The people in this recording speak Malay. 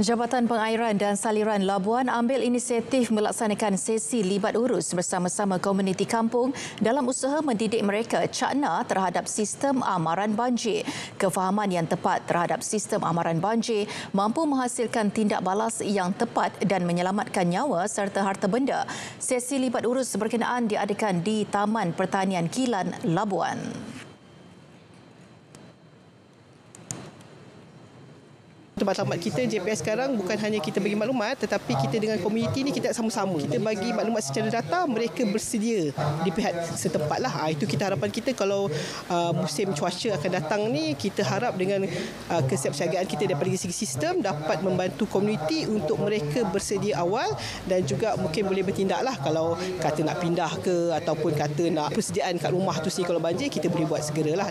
Jabatan Pengairan dan Saliran Labuan ambil inisiatif melaksanakan sesi libat urus bersama-sama komuniti kampung dalam usaha mendidik mereka cakna terhadap sistem amaran banjir. Kefahaman yang tepat terhadap sistem amaran banjir mampu menghasilkan tindak balas yang tepat dan menyelamatkan nyawa serta harta benda. Sesi libat urus berkenaan diadakan di Taman Pertanian Kilan, Labuan. Matlamat kita JPS sekarang bukan hanya kita bagi maklumat, tetapi kita dengan komuniti ni kita sama-sama. Kita bagi maklumat secara data, mereka bersedia di pihak setempat lah. Itu kita harapan kita kalau musim cuaca akan datang ni, kita harap dengan kesiapsiagaan kita daripada segi sistem dapat membantu komuniti untuk mereka bersedia awal dan juga mungkin boleh bertindak lah kalau kata nak pindah ke ataupun kata nak persediaan kat rumah tu sendiri kalau banjir, kita boleh buat segeralah.